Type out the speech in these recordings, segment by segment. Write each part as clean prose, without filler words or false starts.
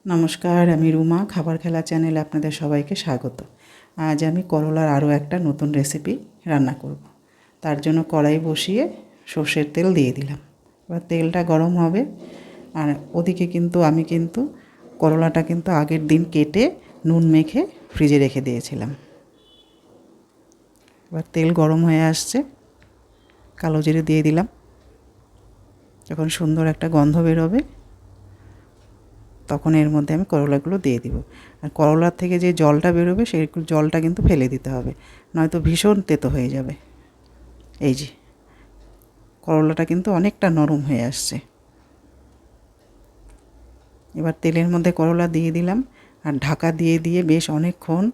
নমস্কার, আমি রুমা। খাবার খেলা চ্যানেলে আপনাদের সবাইকে স্বাগত। আজ আমি করলার আরও একটা নতুন রেসিপি রান্না করব। তার জন্য কড়াই বসিয়ে সর্ষের তেল দিয়ে দিলাম। এবার তেলটা গরম হবে। আর ওদিকে আমি করলাটা আগের দিন কেটে নুন মেখে ফ্রিজে রেখে দিয়েছিলাম। এবার তেল গরম হয়ে আসছে, কালো জিরে দিয়ে দিলাম। যখন সুন্দর একটা গন্ধ বেরোবে তখন এর মধ্যে আমি করলাগুলো দিয়ে দিব। আর করলার থেকে যে জলটা বেরোবে সেই জলটা ফেলে দিতে হবে, নয়তো ভীষণ তেতো হয়ে যাবে। এই যে করলাটা অনেকটা নরম হয়ে আসছে। এবার তেলের মধ্যে করলা দিয়ে দিলাম আর ঢাকা দিয়ে দিয়ে বেশ অনেকক্ষণ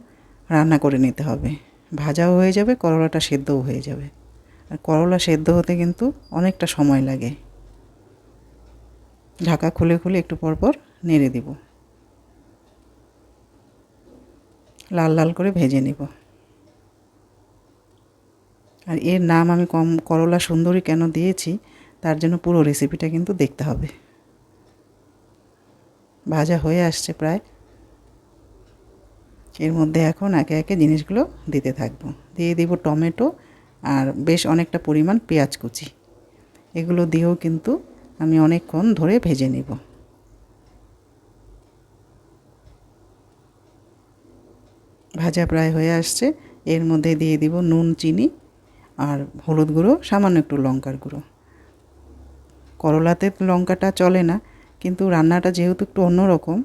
রান্না করে নিতে হবে। ভাজাও হয়ে যাবে, করলাটা সেদ্ধও হয়ে যাবে। আর করলা সেদ্ধ হতে অনেকটা সময় লাগে। ঢাকা খুলে খুলে একটু পর পর নেড়ে দিব। লাল লাল করে ভেজে নেব। আর এর নাম আমি করলা সুন্দরী কেন দিয়েছি তার জন্য পুরো রেসিপিটা দেখতে হবে। ভাজা হয়ে আসছে প্রায়। এর মধ্যে এখন একে একে জিনিসগুলো দিতে থাকবো। দিয়ে দিব টমেটো আর বেশ অনেকটা পরিমাণ পেঁয়াজ কুচি। এগুলো দিয়েও আমি অনেকক্ষণ ধরে ভেজে নেব। ভাজা প্রায় হয়ে আসছে। এর মধ্যে দিয়ে দিব নুন, চিনি আর হলুদ গুঁড়ো, সামান্য একটু লঙ্কার গুঁড়ো। করলাতে লঙ্কাটা চলে না, কিন্তু রান্নাটা যেহেতু একটু অন্যরকম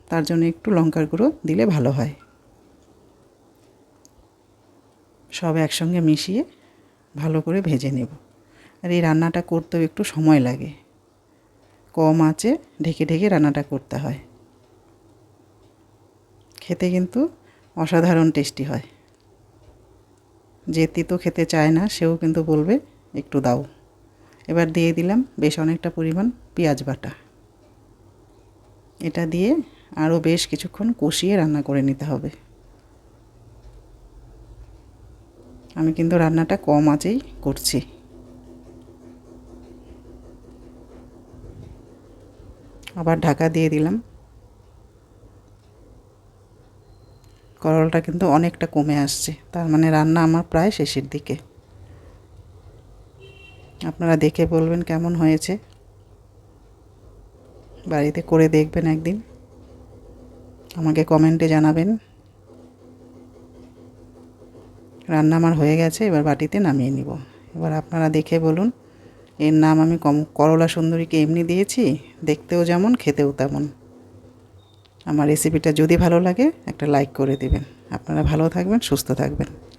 তার জন্য একটু লঙ্কার গুঁড়ো দিলে ভালো হয়। সব একসঙ্গে মিশিয়ে ভালো করে ভেজে নেব। আর এই রান্নাটা করতেও একটু সময় লাগে। কম আঁচে ঢেকে ঢেকে রান্নাটা করতে হয়। খেতে অসাধারণ টেস্টি হয়। যে তিতো খেতে চায় না সেও বলবে একটু দাও। এবার দিয়ে দিলাম বেশ অনেকটা পরিমাণ পেঁয়াজ বাটা। এটা দিয়ে আরও বেশ কিছুক্ষণ কষিয়ে রান্না করে নিতে হবে। আমি রান্নাটা কম আঁচেই করছি। আবার ঢাকা দিয়ে দিলাম। করলাটা অনেকটা কমে আসছে, তার মানে রান্না আমার প্রায় শেষের দিকে। আপনারা দেখে বলবেন কেমন হয়েছে। বাড়িতে করে দেখবেন একদিন, আমাকে কমেন্টে জানাবেন। রান্না আমার হয়ে গেছে, এবার বাটিতে নামিয়ে নিব। এবার আপনারা দেখে বলুন এর নাম আমি করলা সুন্দরীকে এমনি দিয়েছি, দেখতেও যেমন খেতেও তেমন। আমার রেসিপিটা যদি ভালো লাগে একটা লাইক করে দেবেন। আপনারা ভালো থাকবেন, সুস্থ থাকবেন।